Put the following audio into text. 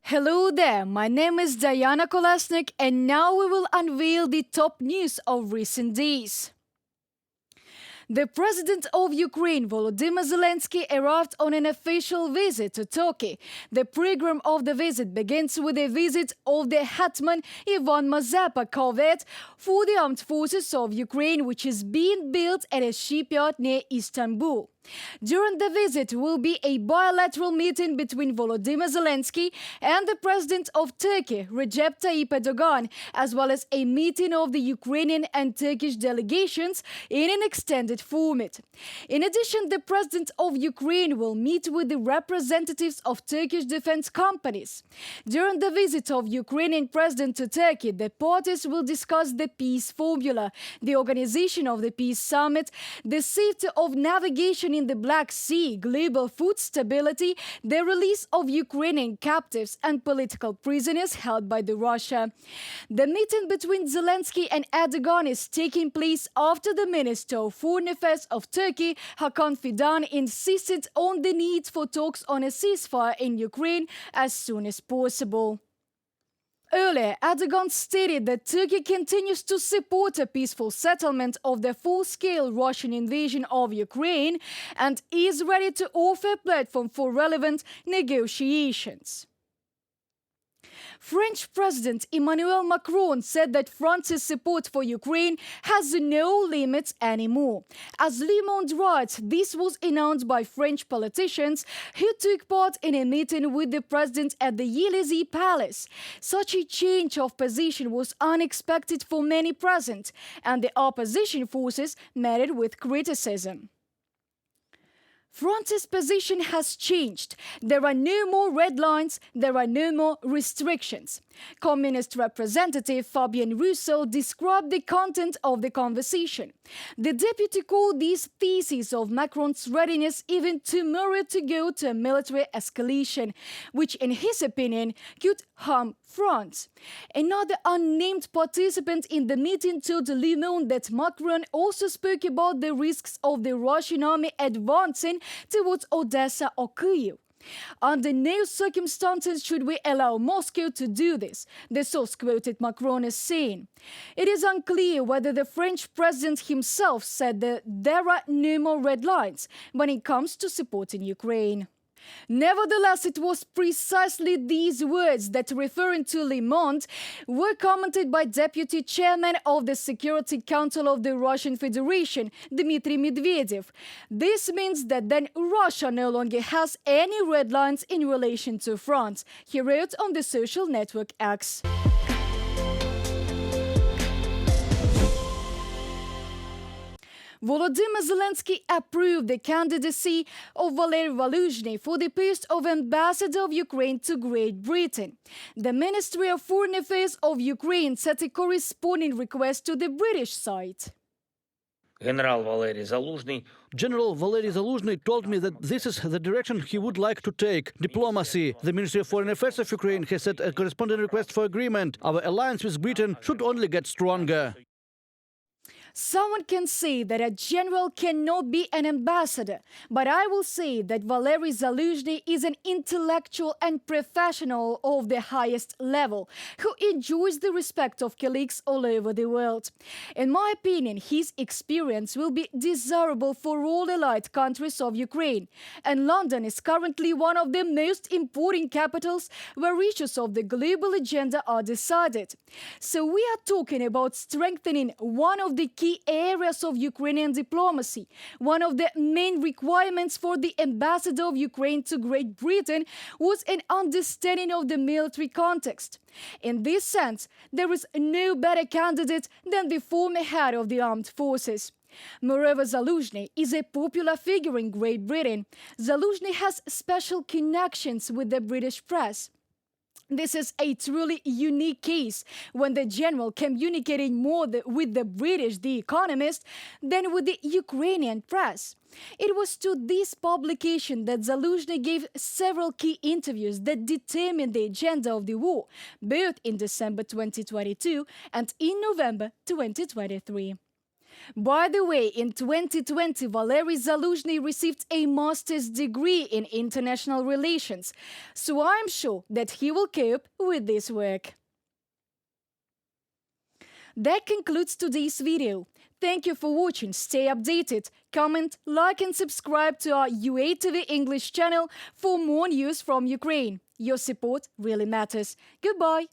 Hello there, my name is Diana Kolesnik and now we will unveil the top news of recent days. The president of Ukraine, Volodymyr Zelenskyy, arrived on an official visit to Turkey. The program of the visit begins with a visit of the Hetman Ivan Mazepa corvette for the armed forces of Ukraine, which is being built at a shipyard near Istanbul. During the visit will be a bilateral meeting between Volodymyr Zelenskyy and the president of Turkey, Recep Tayyip Erdogan, as well as a meeting of the Ukrainian and Turkish delegations in an extended format. In addition, the president of Ukraine will meet with the representatives of Turkish defense companies. During the visit of Ukrainian president to Turkey, the parties will discuss the peace formula, the organization of the peace summit, the safety of navigation in the Black Sea, global food stability, the release of Ukrainian captives and political prisoners held by Russia. The meeting between Zelenskyy and Erdogan is taking place after the Minister of Foreign Affairs of Turkey, Hakan Fidan, insisted on the need for talks on a ceasefire in Ukraine as soon as possible. Earlier, Erdogan stated that Turkey continues to support a peaceful settlement of the full-scale Russian invasion of Ukraine and is ready to offer a platform for relevant negotiations. French President Emmanuel Macron said that France's support for Ukraine has no limits anymore. As Le Monde writes, this was announced by French politicians who took part in a meeting with the president at the Élysée Palace. Such a change of position was unexpected for many present, and the opposition forces met it with criticism. France's position has changed. There are no more red lines, there are no more restrictions. Communist representative Fabien Roussel described the content of the conversation. The deputy called these theses of Macron's readiness even too mirror to go to a military escalation, which in his opinion could harm France. Another unnamed participant in the meeting told Le Monde that Macron also spoke about the risks of the Russian army advancing towards Odessa or Kyiv. Under no circumstances should we allow Moscow to do this, the source quoted Macron as saying. It is unclear whether the French president himself said that there are no more red lines when it comes to supporting Ukraine. Nevertheless, it was precisely these words that, referring to Le Monde, were commented by Deputy Chairman of the Security Council of the Russian Federation, Dmitry Medvedev. This means that then Russia no longer has any red lines in relation to France, he wrote on the social network X. Volodymyr Zelenskyy approved the candidacy of Valerii Zaluzhnyi for the post of ambassador of Ukraine to Great Britain. The Ministry of Foreign Affairs of Ukraine sent a corresponding request to the British side. General Valerii Zaluzhnyi told me that this is the direction he would like to take. Diplomacy. The Ministry of Foreign Affairs of Ukraine has sent a corresponding request for agreement. Our alliance with Britain should only get stronger. Someone can say that a general cannot be an ambassador, but I will say that Valerii Zaluzhnyi is an intellectual and professional of the highest level, who enjoys the respect of colleagues all over the world. In my opinion, his experience will be desirable for all allied countries of Ukraine, and London is currently one of the most important capitals where issues of the global agenda are decided. So we are talking about strengthening one of the key areas of Ukrainian diplomacy. One of the main requirements for the ambassador of Ukraine to Great Britain was an understanding of the military context. In this sense, there is no better candidate than the former head of the armed forces. Moreover, Zaluzhnyi is a popular figure in Great Britain. Zaluzhnyi has special connections with the British press. This is a truly unique case when the general communicated more with the British The Economist than with the Ukrainian press. It was to this publication that Zaluzhnyi gave several key interviews that determined the agenda of the war, both in December 2022 and in November 2023. By the way, in 2020, Valerii Zaluzhnyi received a master's degree in international relations, so I'm sure that he will cope with this work. That concludes today's video. Thank you for watching. Stay updated. Comment, like and subscribe to our UATV English channel for more news from Ukraine. Your support really matters. Goodbye.